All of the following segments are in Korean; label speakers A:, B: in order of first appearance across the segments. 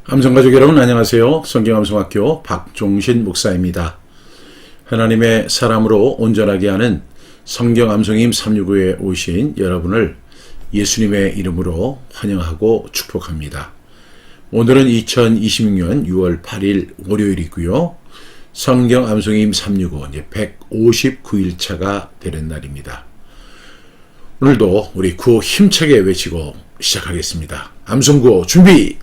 A: 암송가족 여러분 안녕하세요. 성경암송학교 박종신 목사입니다. 하나님의 사람으로 온전하게 하는 성경암송임 365에 오신 여러분을 예수님의 이름으로 환영하고 축복합니다. 오늘은 2026년 6월 8일 월요일이고요. 성경암송임 365 이제 159일차가 되는 날입니다. 오늘도 우리 구호 힘차게 외치고 시작하겠습니다. 암송구호 준비!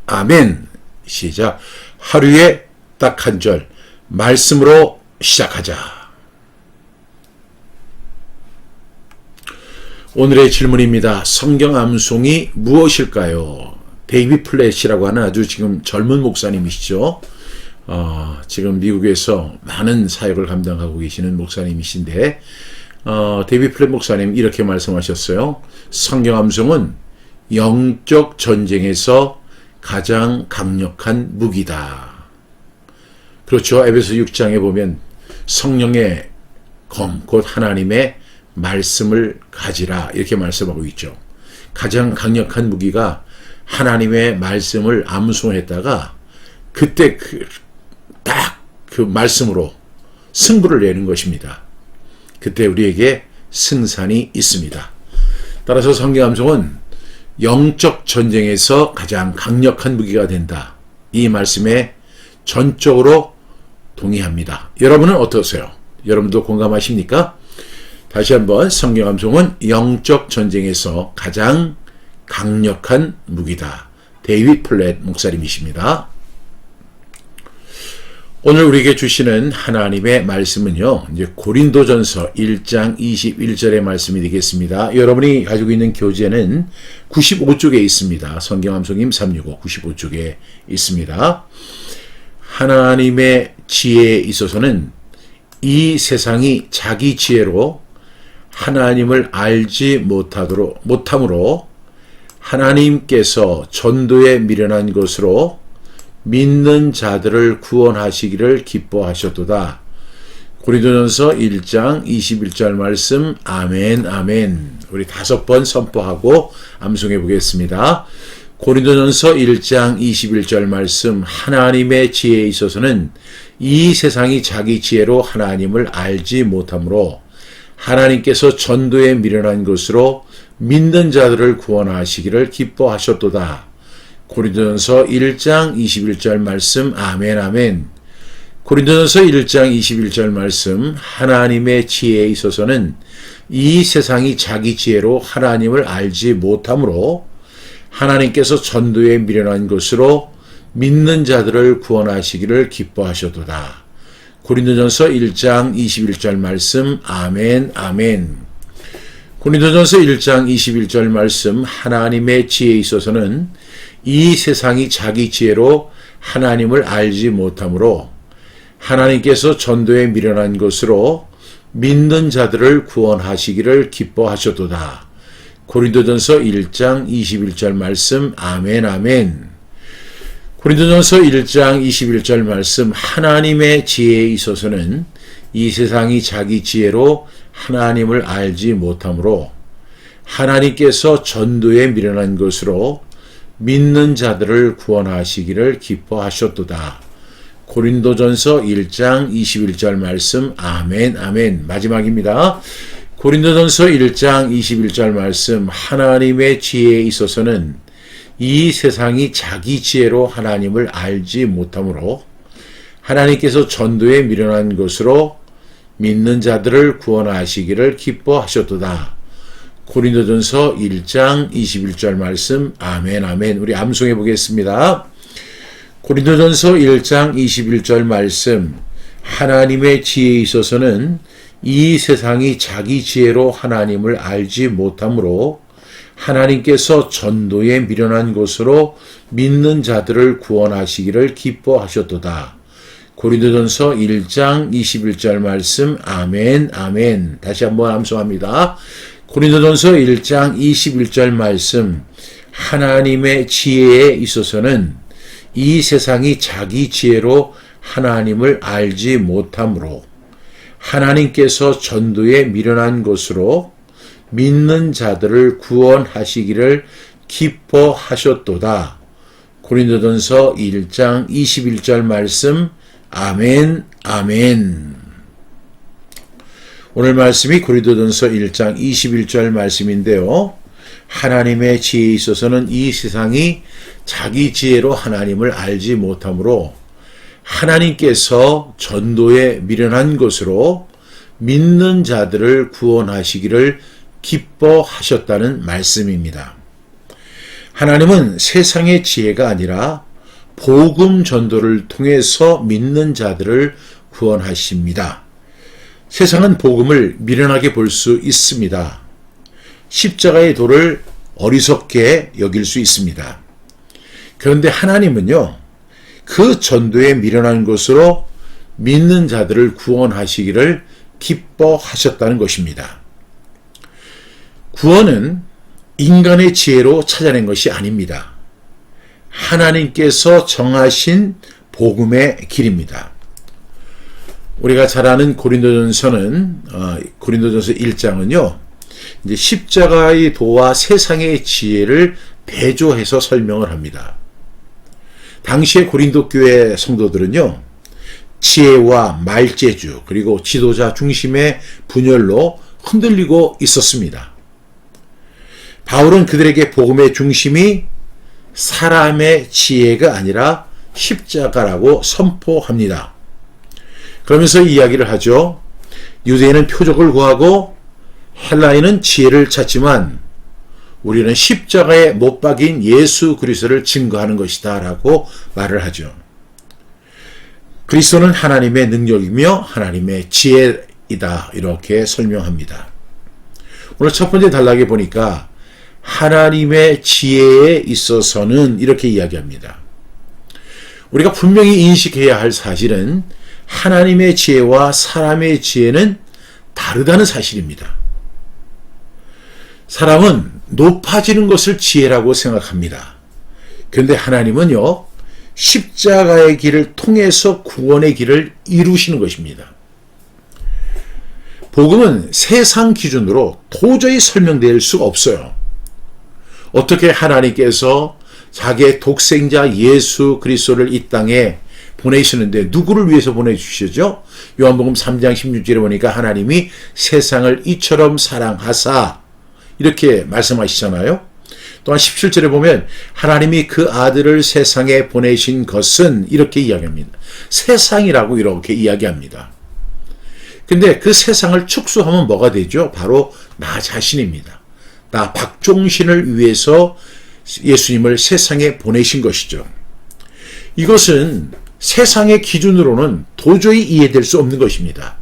A: 아멘. 시작. 하루에 딱 한 절 말씀으로 시작하자. 오늘의 질문입니다. 성경 암송이 무엇일까요? 데이비 플랫이라고 하는 아주 지금 젊은 목사님이시죠. 지금 미국에서 많은 사역을 감당하고 계시는 목사님이신데 데이비 플랫 목사님 이렇게 말씀하셨어요. 성경 암송은 영적 전쟁에서 가장 강력한 무기다. 그렇죠. 에베소 6장에 보면 성령의 검, 곧 하나님의 말씀을 가지라 이렇게 말씀하고 있죠. 가장 강력한 무기가 하나님의 말씀을 암송했다가 그때 딱 그 말씀으로 승부를 내는 것입니다. 그때 우리에게 승산이 있습니다. 따라서 성경 암송은 영적 전쟁에서 가장 강력한 무기가 된다. 이 말씀에 전적으로 동의합니다. 여러분은 어떠세요? 여러분도 공감하십니까? 다시 한번 성경 암송은 영적 전쟁에서 가장 강력한 무기다. 데이비 플랫 목사님이십니다. 오늘 우리에게 주시는 하나님의 말씀은요, 이제 고린도전서 1장 21절의 말씀이 되겠습니다. 여러분이 가지고 있는 교재는 95쪽에 있습니다. 성경 암송임 365 95쪽에 있습니다. 하나님의 지혜에 있어서는 이 세상이 자기 지혜로 하나님을 알지 못함으로 하나님께서 전도에 미련한 것으로 믿는 자들을 구원하시기를 기뻐하셨도다. 고린도전서 1장 21절 말씀 아멘 아멘. 우리 5번 선포하고 암송해 보겠습니다. 고린도전서 1장 21절 말씀 하나님의 지혜에 있어서는 이 세상이 자기 지혜로 하나님을 알지 못함으로 하나님께서 전도에 미련한 것으로 믿는 자들을 구원하시기를 기뻐하셨도다. 고린도전서 1장 21절 말씀 아멘 아멘. 고린도전서 1장 21절 말씀 하나님의 지혜에 있어서는 이 세상이 자기 지혜로 하나님을 알지 못함으로 하나님께서 전도에 미련한 것으로 믿는 자들을 구원하시기를 기뻐하셨도다. 고린도전서 1장 21절 말씀 아멘 아멘. 고린도전서 1장 21절 말씀 하나님의 지혜에 있어서는 이 세상이 자기 지혜로 하나님을 알지 못함으로 하나님께서 전도에 미련한 것으로 믿는 자들을 구원하시기를 기뻐하셨도다. 고린도전서 1장 21절 말씀 아멘 아멘. 고린도전서 1장 21절 말씀 하나님의 지혜에 있어서는 이 세상이 자기 지혜로 하나님을 알지 못함으로 하나님께서 전도에 미련한 것으로 믿는 자들을 구원하시기를 기뻐하셨도다. 고린도전서 1장 21절 말씀 아멘 아멘. 마지막입니다. 고린도전서 1장 21절 말씀 하나님의 지혜에 있어서는 이 세상이 자기 지혜로 하나님을 알지 못함으로 하나님께서 전도에 미련한 것으로 믿는 자들을 구원하시기를 기뻐하셨도다. 고린도전서 1장 21절 말씀 아멘 아멘. 우리 암송해 보겠습니다. 고린도전서 1장 21절 말씀 하나님의 지혜에 있어서는 이 세상이 자기 지혜로 하나님을 알지 못함으로 하나님께서 전도에 미련한 것으로 믿는 자들을 구원하시기를 기뻐하셨도다. 고린도전서 1장 21절 말씀 아멘 아멘. 다시 한번 암송합니다. 고린도전서 1장 21절 말씀 하나님의 지혜에 있어서는 이 세상이 자기 지혜로 하나님을 알지 못함으로 하나님께서 전도에 미련한 것으로 믿는 자들을 구원하시기를 기뻐하셨도다. 고린도전서 1장 21절 말씀. 아멘, 아멘. 오늘 말씀이 고린도전서 1장 21절 말씀인데요. 하나님의 지혜에 있어서는 이 세상이 자기 지혜로 하나님을 알지 못하므로 하나님께서 전도에 미련한 것으로 믿는 자들을 구원하시기를 기뻐하셨다는 말씀입니다. 하나님은 세상의 지혜가 아니라 복음 전도를 통해서 믿는 자들을 구원하십니다. 세상은 복음을 미련하게 볼 수 있습니다. 십자가의 도를 어리석게 여길 수 있습니다. 그런데 하나님은요, 그 전도에 미련한 것으로 믿는 자들을 구원하시기를 기뻐하셨다는 것입니다. 구원은 인간의 지혜로 찾아낸 것이 아닙니다. 하나님께서 정하신 복음의 길입니다. 우리가 잘 아는 고린도전서는 고린도전서 1장은요. 이제 십자가의 도와 세상의 지혜를 대조해서 설명을 합니다. 당시의 고린도 교회 성도들은요. 지혜와 말재주 그리고 지도자 중심의 분열로 흔들리고 있었습니다. 바울은 그들에게 복음의 중심이 사람의 지혜가 아니라 십자가라고 선포합니다. 그러면서 이야기를 하죠. 유대인은 표적을 구하고 헬라인은 지혜를 찾지만 우리는 십자가에 못 박인 예수 그리스도를 증거하는 것이다 라고 말을 하죠. 그리스도는 하나님의 능력이며 하나님의 지혜이다 이렇게 설명합니다. 오늘 첫 번째 단락에 보니까 하나님의 지혜에 있어서는 이렇게 이야기합니다. 우리가 분명히 인식해야 할 사실은 하나님의 지혜와 사람의 지혜는 다르다는 사실입니다. 사람은 높아지는 것을 지혜라고 생각합니다. 그런데 하나님은요, 십자가의 길을 통해서 구원의 길을 이루시는 것입니다. 복음은 세상 기준으로 도저히 설명될 수가 없어요. 어떻게 하나님께서 자기의 독생자 예수 그리스도를 이 땅에 보내시는데 누구를 위해서 보내주시죠? 요한복음 3장 16절에 보니까 하나님이 세상을 이처럼 사랑하사 이렇게 말씀하시잖아요. 또한 17절에 보면 하나님이 그 아들을 세상에 보내신 것은 이렇게 이야기합니다. 세상이라고 이렇게 이야기합니다. 근데 그 세상을 축소하면 뭐가 되죠? 바로 나 자신입니다. 나 박종신을 위해서 예수님을 세상에 보내신 것이죠. 이것은 세상의 기준으로는 도저히 이해될 수 없는 것입니다.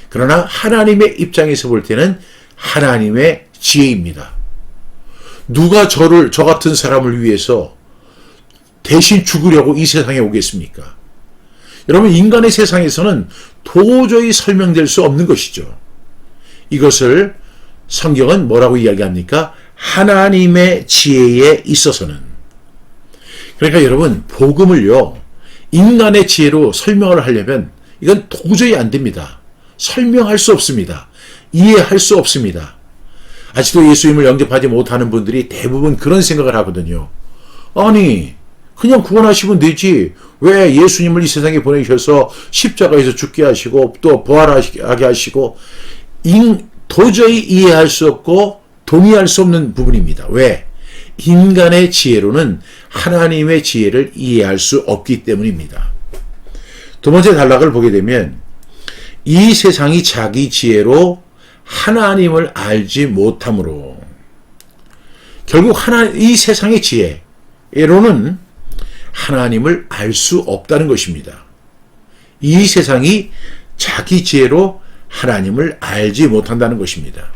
A: 그러나 하나님의 입장에서 볼 때는 하나님의 지혜입니다. 누가 저 같은 사람을 위해서 대신 죽으려고 이 세상에 오겠습니까? 여러분, 인간의 세상에서는 도저히 설명될 수 없는 것이죠. 이것을 성경은 뭐라고 이야기합니까? 하나님의 지혜에 있어서는. 그러니까 여러분, 복음을요, 인간의 지혜로 설명을 하려면 이건 도저히 안 됩니다. 설명할 수 없습니다. 이해할 수 없습니다. 아직도 예수님을 영접하지 못하는 분들이 대부분 그런 생각을 하거든요. 아니, 그냥 구원하시면 되지. 왜 예수님을 이 세상에 보내셔서 십자가에서 죽게 하시고 또 부활하게 하시고 도저히 이해할 수 없고 동의할 수 없는 부분입니다. 왜? 인간의 지혜로는 하나님의 지혜를 이해할 수 없기 때문입니다. 두 번째 단락을 보게 되면 이 세상이 자기 지혜로 하나님을 알지 못함으로 결국 이 세상의 지혜로는 하나님을 알 수 없다는 것입니다. 이 세상이 자기 지혜로 하나님을 알지 못한다는 것입니다.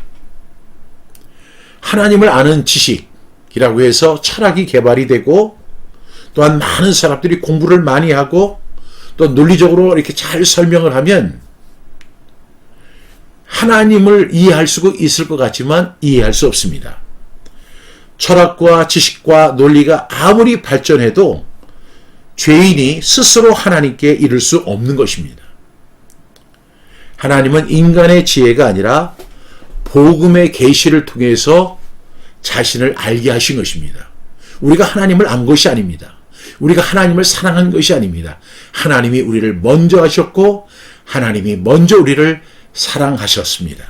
A: 하나님을 아는 지식이라고 해서 철학이 개발이 되고 또한 많은 사람들이 공부를 많이 하고 또 논리적으로 이렇게 잘 설명을 하면 하나님을 이해할 수 있을 것 같지만 이해할 수 없습니다. 철학과 지식과 논리가 아무리 발전해도 죄인이 스스로 하나님께 이를 수 없는 것입니다. 하나님은 인간의 지혜가 아니라 복음의 계시를 통해서 자신을 알게 하신 것입니다. 우리가 하나님을 안 것이 아닙니다. 우리가 하나님을 사랑한 것이 아닙니다. 하나님이 우리를 먼저 하셨고 하나님이 먼저 우리를 사랑하셨습니다.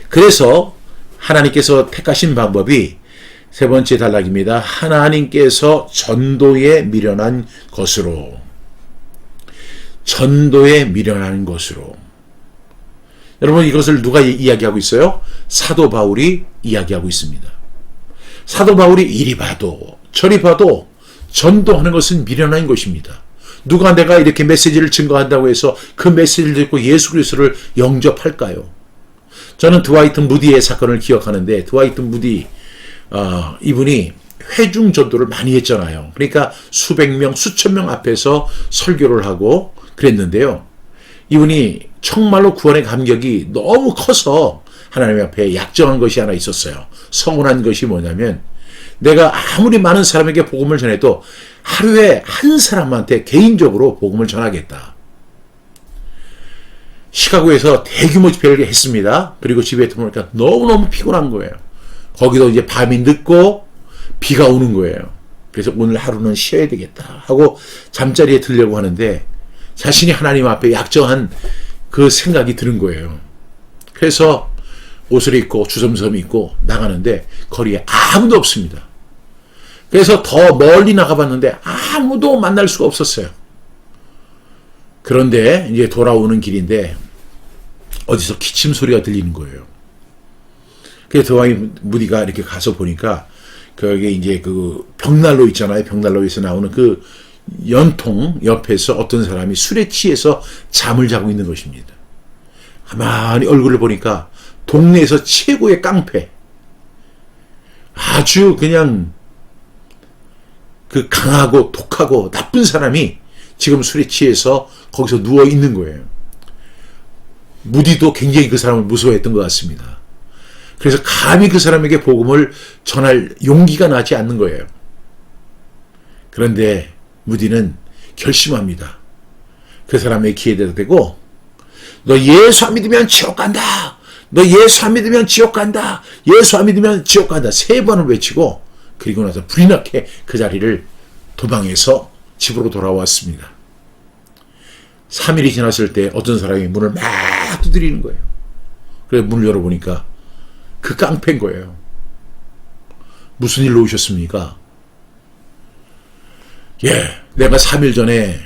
A: 그래서 하나님께서 택하신 방법이 세 번째 단락입니다. 하나님께서 전도에 미련한 것으로. 전도에 미련한 것으로. 여러분, 이것을 누가 이야기하고 있어요? 사도 바울이 이야기하고 있습니다. 사도 바울이 이리 봐도 저리 봐도 전도하는 것은 미련한 것입니다. 누가 내가 이렇게 메시지를 증거한다고 해서 그 메시지를 듣고 예수 그리스도를 영접할까요? 저는 드와이트 무디의 사건을 기억하는데, 드와이트 무디 이분이 회중 전도를 많이 했잖아요. 그러니까 수백 명, 수천 명 앞에서 설교를 하고 그랬는데요. 이분이 정말로 구원의 감격이 너무 커서 하나님 앞에 약정한 것이 하나 있었어요. 서운한 것이 뭐냐면, 내가 아무리 많은 사람에게 복음을 전해도 하루에 한 사람한테 개인적으로 복음을 전하겠다. 시카고에서 대규모 집회를 했습니다. 그리고 집에 들어오니까 너무너무 피곤한 거예요. 거기도 이제 밤이 늦고 비가 오는 거예요. 그래서 오늘 하루는 쉬어야 되겠다 하고 잠자리에 들려고 하는데, 자신이 하나님 앞에 약정한 그 생각이 드는 거예요. 그래서 옷을 입고 주섬섬 입고 나가는데 거리에 아무도 없습니다. 그래서 더 멀리 나가봤는데 아무도 만날 수가 없었어요. 그런데 이제 돌아오는 길인데 어디서 기침 소리가 들리는 거예요. 그래서 드와이트 무디가 이렇게 가서 보니까 거기 이제 그 벽난로 있잖아요. 벽난로에서 나오는 그 연통 옆에서 어떤 사람이 술에 취해서 잠을 자고 있는 것입니다. 가만히 얼굴을 보니까 동네에서 최고의 깡패, 아주 그냥 그 강하고 독하고 나쁜 사람이 지금 술에 취해서 거기서 누워 있는 거예요. 무디도 굉장히 그 사람을 무서워했던 것 같습니다. 그래서 감히 그 사람에게 복음을 전할 용기가 나지 않는 거예요. 그런데 무디는 결심합니다. 그 사람의 귀에다 대고, 너 예수 안 믿으면 지옥 간다. 너 예수 안 믿으면 지옥 간다. 예수 안 믿으면 지옥 간다. 3번을 외치고, 그리고 나서 불이 나게 그 자리를 도망해서 집으로 돌아왔습니다. 3일이 지났을 때 어떤 사람이 문을 막 두드리는 거예요. 그래서 문을 열어보니까 그 깡패인 거예요. 무슨 일로 오셨습니까? 내가 3일 전에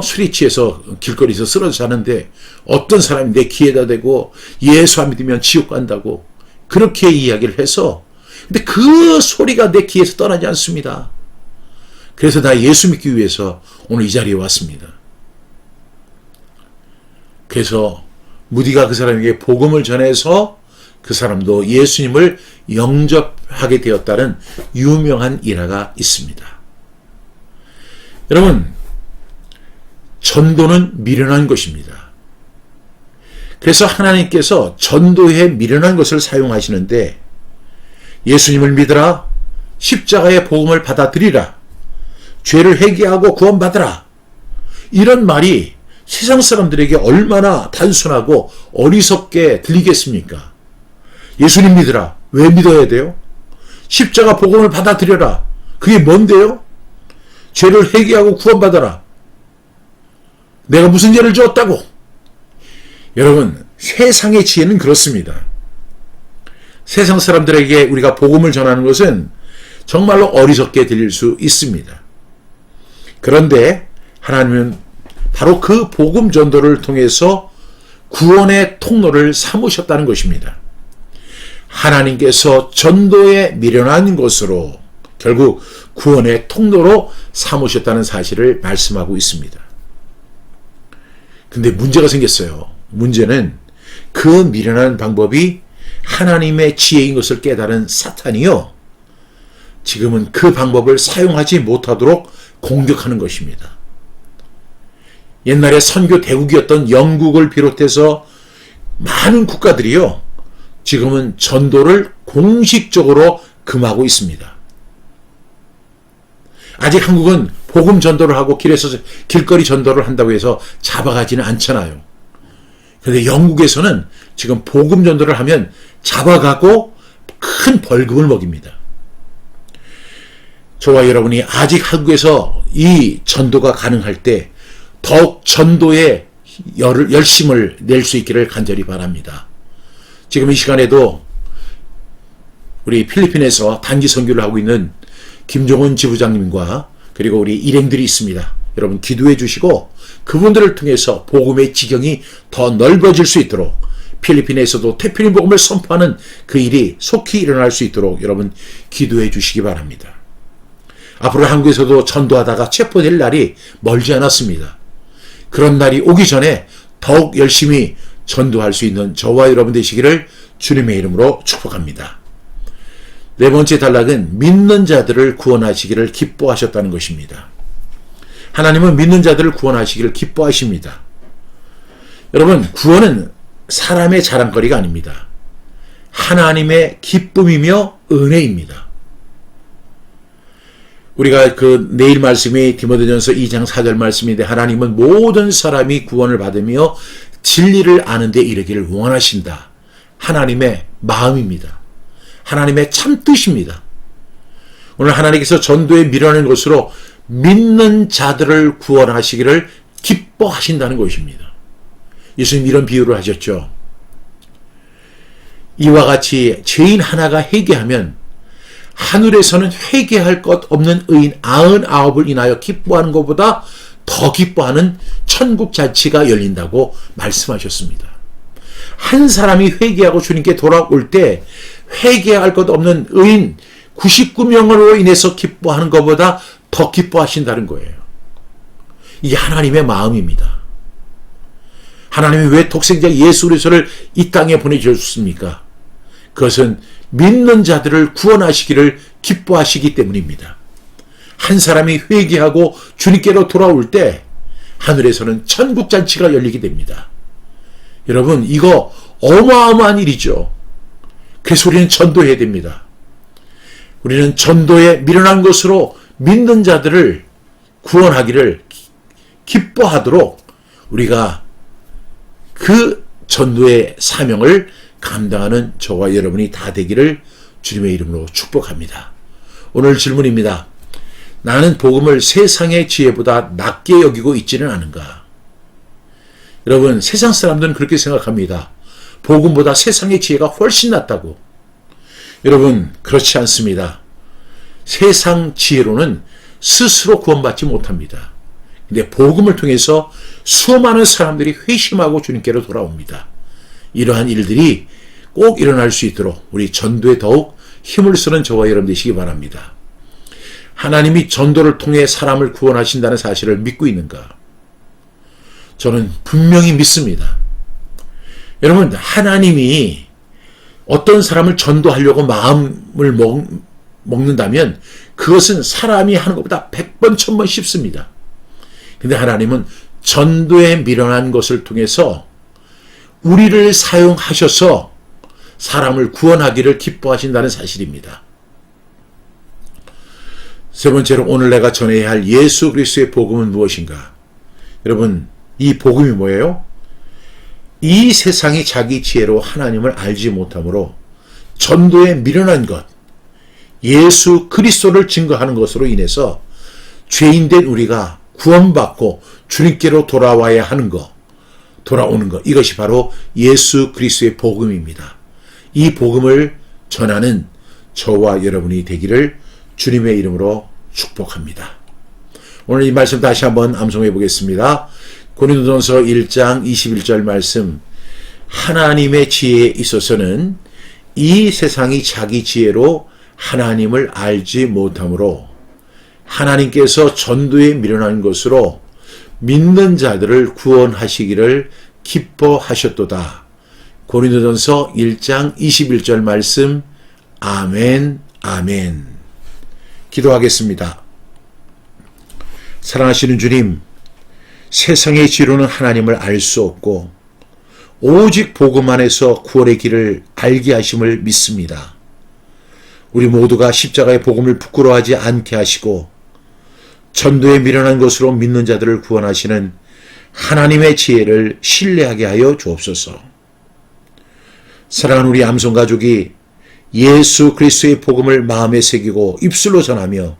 A: 술이 취해서 길거리에서 쓰러져 자는데 어떤 사람이 내 귀에다 대고 예수 안 믿으면 지옥 간다고 그렇게 이야기를 해서, 근데 그 소리가 내 귀에서 떠나지 않습니다. 그래서 나 예수 믿기 위해서 오늘 이 자리에 왔습니다. 그래서 무디가 그 사람에게 복음을 전해서 그 사람도 예수님을 영접하게 되었다는 유명한 일화가 있습니다. 여러분, 전도는 미련한 것입니다. 그래서 하나님께서 전도에 미련한 것을 사용하시는데, 예수님을 믿으라, 십자가의 복음을 받아들이라, 죄를 회개하고 구원받으라, 이런 말이 세상 사람들에게 얼마나 단순하고 어리석게 들리겠습니까? 예수님 믿으라. 왜 믿어야 돼요? 십자가 복음을 받아들여라. 그게 뭔데요? 죄를 회개하고 구원받아라. 내가 무슨 죄를 지었다고? 여러분, 세상의 지혜는 그렇습니다. 세상 사람들에게 우리가 복음을 전하는 것은 정말로 어리석게 들릴 수 있습니다. 그런데 하나님은 바로 그 복음 전도를 통해서 구원의 통로를 삼으셨다는 것입니다. 하나님께서 전도에 미련한 것으로 결국 구원의 통로로 삼으셨다는 사실을 말씀하고 있습니다. 근데 문제가 생겼어요. 문제는 그 미련한 방법이 하나님의 지혜인 것을 깨달은 사탄이요, 지금은 그 방법을 사용하지 못하도록 공격하는 것입니다. 옛날에 선교 대국이었던 영국을 비롯해서 많은 국가들이요, 지금은 전도를 공식적으로 금하고 있습니다. 아직 한국은 복음 전도를 하고 길거리 전도를 한다고 해서 잡아가지는 않잖아요. 그런데 영국에서는 지금 복음 전도를 하면 잡아가고 큰 벌금을 먹입니다. 저와 여러분이 아직 한국에서 이 전도가 가능할 때 더욱 전도에 열심을 낼 수 있기를 간절히 바랍니다. 지금 이 시간에도 우리 필리핀에서 단기 선교를 하고 있는 김종원 지부장님과 그리고 우리 일행들이 있습니다. 여러분 기도해 주시고 그분들을 통해서 복음의 지경이 더 넓어질 수 있도록 필리핀에서도 태평양 복음을 선포하는 그 일이 속히 일어날 수 있도록 여러분 기도해 주시기 바랍니다. 앞으로 한국에서도 전도하다가 체포될 날이 멀지 않았습니다. 그런 날이 오기 전에 더욱 열심히 전도할 수 있는 저와 여러분 되시기를 주님의 이름으로 축복합니다. 네 번째 단락은 믿는 자들을 구원하시기를 기뻐하셨다는 것입니다. 하나님은 믿는 자들을 구원하시기를 기뻐하십니다. 여러분, 구원은 사람의 자랑거리가 아닙니다. 하나님의 기쁨이며 은혜입니다. 우리가 내일 말씀이 디모데전서 2장 4절 말씀인데 하나님은 모든 사람이 구원을 받으며 진리를 아는 데 이르기를 원하신다. 하나님의 마음입니다. 하나님의 참뜻입니다. 오늘 하나님께서 전도에 밀어낸 것으로 믿는 자들을 구원하시기를 기뻐하신다는 것입니다. 예수님 이런 비유를 하셨죠. 이와 같이 죄인 하나가 회개하면 하늘에서는 회개할 것 없는 의인 99을 인하여 기뻐하는 것보다 더 기뻐하는 천국 잔치가 열린다고 말씀하셨습니다. 한 사람이 회개하고 주님께 돌아올 때 회개할 것 없는 의인 99명으로 인해서 기뻐하는 것보다 더 기뻐하신다는 거예요. 이게 하나님의 마음입니다. 하나님이 왜 독생자 예수 그리스도를 이 땅에 보내주셨습니까? 그것은 믿는 자들을 구원하시기를 기뻐하시기 때문입니다. 한 사람이 회개하고 주님께로 돌아올 때 하늘에서는 천국잔치가 열리게 됩니다. 여러분, 이거 어마어마한 일이죠. 그래서 우리는 전도해야 됩니다. 우리는 전도에 미련한 것으로 믿는 자들을 구원하기를 기뻐하도록 우리가 그 전도의 사명을 감당하는 저와 여러분이 다 되기를 주님의 이름으로 축복합니다. 오늘 질문입니다. 나는 복음을 세상의 지혜보다 낮게 여기고 있지는 않은가? 여러분, 세상 사람들은 그렇게 생각합니다. 복음보다 세상의 지혜가 훨씬 낫다고. 여러분, 그렇지 않습니다. 세상 지혜로는 스스로 구원받지 못합니다. 근데 복음을 통해서 수많은 사람들이 회심하고 주님께로 돌아옵니다. 이러한 일들이 꼭 일어날 수 있도록 우리 전도에 더욱 힘을 쓰는 저와 여러분 되시기 바랍니다. 하나님이 전도를 통해 사람을 구원하신다는 사실을 믿고 있는가? 저는 분명히 믿습니다. 여러분, 하나님이 어떤 사람을 전도하려고 마음을 먹는다면 그것은 사람이 하는 것보다 100번, 1000번 쉽습니다. 근데 하나님은 전도에 미련한 것을 통해서 우리를 사용하셔서 사람을 구원하기를 기뻐하신다는 사실입니다. 세 번째로 오늘 내가 전해야 할 예수 그리스도의 복음은 무엇인가? 여러분, 이 복음이 뭐예요? 이 세상이 자기 지혜로 하나님을 알지 못하므로 전도에 미련한 것, 예수 그리스도를 증거하는 것으로 인해서 죄인된 우리가 구원받고 주님께로 돌아와야 하는 것, 돌아오는 것, 이것이 바로 예수 그리스도의 복음입니다. 이 복음을 전하는 저와 여러분이 되기를 주님의 이름으로 축복합니다. 오늘 이 말씀 다시 한번 암송해 보겠습니다. 고린도전서 1장 21절 말씀, 하나님의 지혜에 있어서는 이 세상이 자기 지혜로 하나님을 알지 못하므로 하나님께서 전도에 미련한 것으로 믿는 자들을 구원하시기를 기뻐하셨도다. 고린도전서 1장 21절 말씀. 아멘, 아멘. 기도하겠습니다. 사랑하시는 주님, 세상의 지혜로는 하나님을 알 수 없고 오직 복음 안에서 구원의 길을 알게 하심을 믿습니다. 우리 모두가 십자가의 복음을 부끄러워하지 않게 하시고 전도에 미련한 것으로 믿는 자들을 구원하시는 하나님의 지혜를 신뢰하게 하여 주옵소서. 사랑하는 우리 암송가족이 예수 그리스도의 복음을 마음에 새기고 입술로 전하며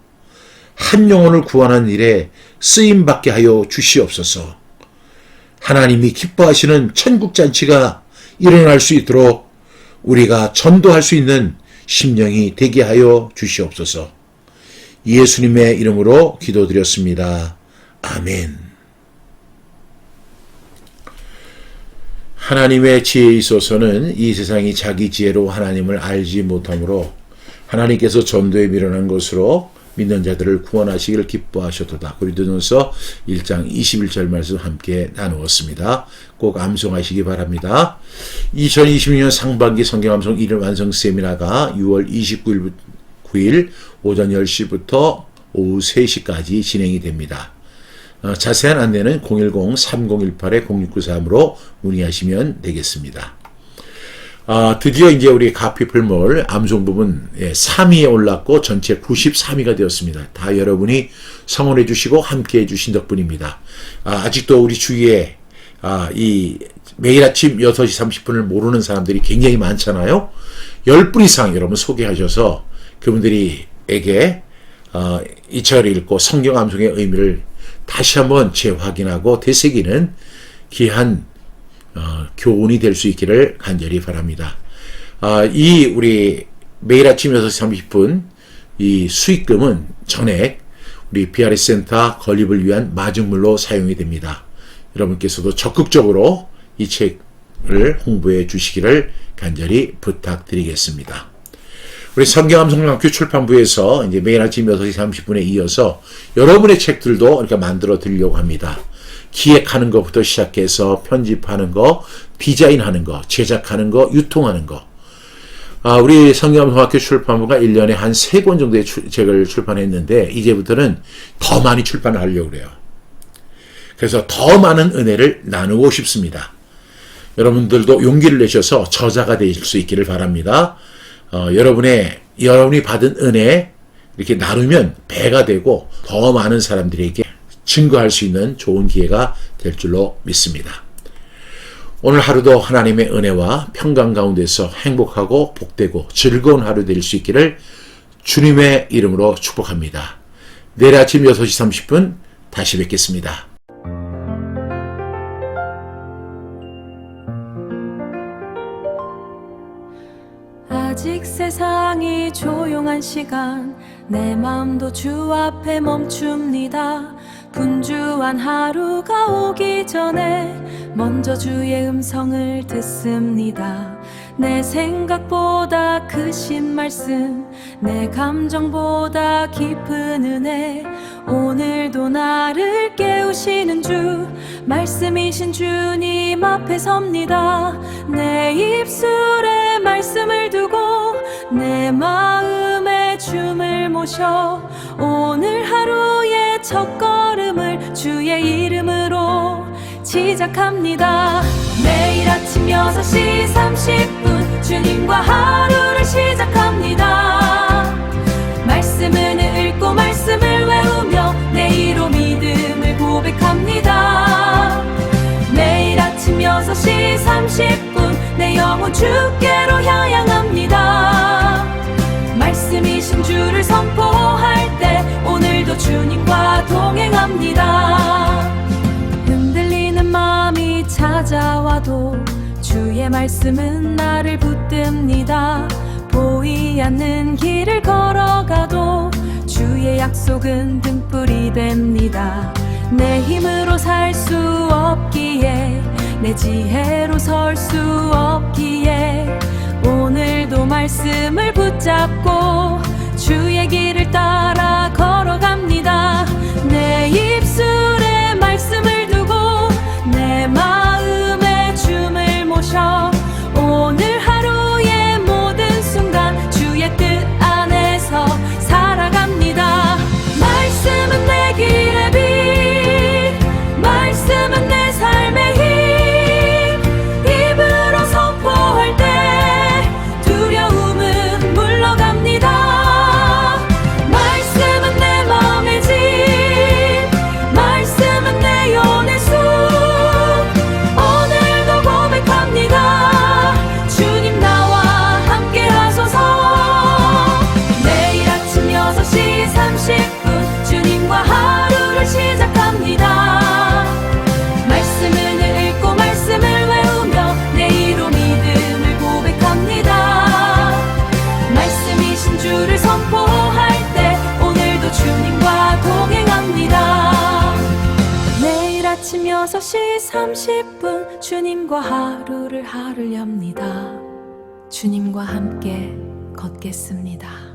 A: 한 영혼을 구원하는 일에 쓰임받게 하여 주시옵소서. 하나님이 기뻐하시는 천국잔치가 일어날 수 있도록 우리가 전도할 수 있는 심령이 되게 하여 주시옵소서. 예수님의 이름으로 기도드렸습니다. 아멘. 하나님의 지혜에 있어서는 이 세상이 자기 지혜로 하나님을 알지 못하므로 하나님께서 전도에 미련한 것으로 믿는 자들을 구원하시기를 기뻐하셨도다. 고린도전서 1장 21절 말씀 함께 나누었습니다. 꼭 암송하시기 바랍니다. 2026년 상반기 성경암송 1일 완성 세미나가 6월 29일 오전 10시부터 오후 3시까지 진행이 됩니다. 자세한 안내는 010-3018-0693으로 문의하시면 되겠습니다. 드디어 이제 우리 갓피플몰 암송 부분 3위에 올랐고 전체 93위가 되었습니다. 다 여러분이 성원해 주시고 함께 해 주신 덕분입니다. 아직도 우리 주위에 이 매일 아침 6시 30분을 모르는 사람들이 굉장히 많잖아요. 10분 이상 여러분 소개하셔서 그분들에게 이 책을 읽고 성경 암송의 의미를 다시 한번 재확인하고 되새기는 귀한 교훈이 될 수 있기를 간절히 바랍니다. 이 우리 매일 아침 6시 30분 이 수익금은 전액 우리 BRS 센터 건립을 위한 마중물로 사용이 됩니다. 여러분께서도 적극적으로 이 책을 홍보해 주시기를 간절히 부탁드리겠습니다. 우리 성경암송학교 출판부에서 이제 매일 아침 6시 30분에 이어서 여러분의 책들도 이렇게 만들어 드리려고 합니다. 기획하는 것부터 시작해서 편집하는 거, 디자인하는 거, 제작하는 거, 유통하는 거. 우리 성경암송학교 출판부가 1년에 한 3권 정도의 책을 출판했는데 이제부터는 더 많이 출판하려고 그래요. 그래서 더 많은 은혜를 나누고 싶습니다. 여러분들도 용기를 내셔서 저자가 되실 수 있기를 바랍니다. 여러분이 받은 은혜 이렇게 나누면 배가 되고 더 많은 사람들에게 증거할 수 있는 좋은 기회가 될 줄로 믿습니다. 오늘 하루도 하나님의 은혜와 평강 가운데서 행복하고 복되고 즐거운 하루 될 수 있기를 주님의 이름으로 축복합니다. 내일 아침 6시 30분 다시 뵙겠습니다.
B: 아직 세상이 조용한 시간 내 마음도 주 앞에 멈춥니다. 분주한 하루가 오기 전에 먼저 주의 음성을 듣습니다. 내 생각보다 크신 말씀 내 감정보다 깊은 은혜 오늘도 나를 깨우시는 주 말씀이신 주님 앞에 섭니다. 내 입술에 말씀을 두고 내 마음에 춤을 모셔 오늘 하루의 첫걸음을 주의 이름으로 시작합니다. 매일 아침 6시 30분 주님과 하루를 시작합니다. 말씀을 읽고 말씀을 외우며 내일로 믿음을 고백합니다. 매일 아침 6시 30분 내 영혼 주께로 향합니다. 말씀이신 주를 선포할 때 오늘도 주님과 동행합니다. 흔들리는 마음이 찾아와도 주의 말씀은 나를 붙듭니다. 보이지 않는 길을 걸어가도 주의 약속은 등불이 됩니다. 내 힘으로 살 수 없기에 내 지혜로 설 수 없기에 오늘도 말씀을 붙잡고 주의 길을 따라 걸어갑니다. 내 입술에 말씀을 두고 내 마음에 춤을 모셔 오늘 하루의 모든 순간 주의 뜻 안에서 살아갑니다. 말씀은 내 길의 빛 말씀은 내 삶의 힘 입으로 선포할 때 두려움은 물러갑니다. 말씀은 내 마음의 집 말씀은 내 영 6시 30분 주님과 하루를 엽니다. 주님과 함께 걷겠습니다.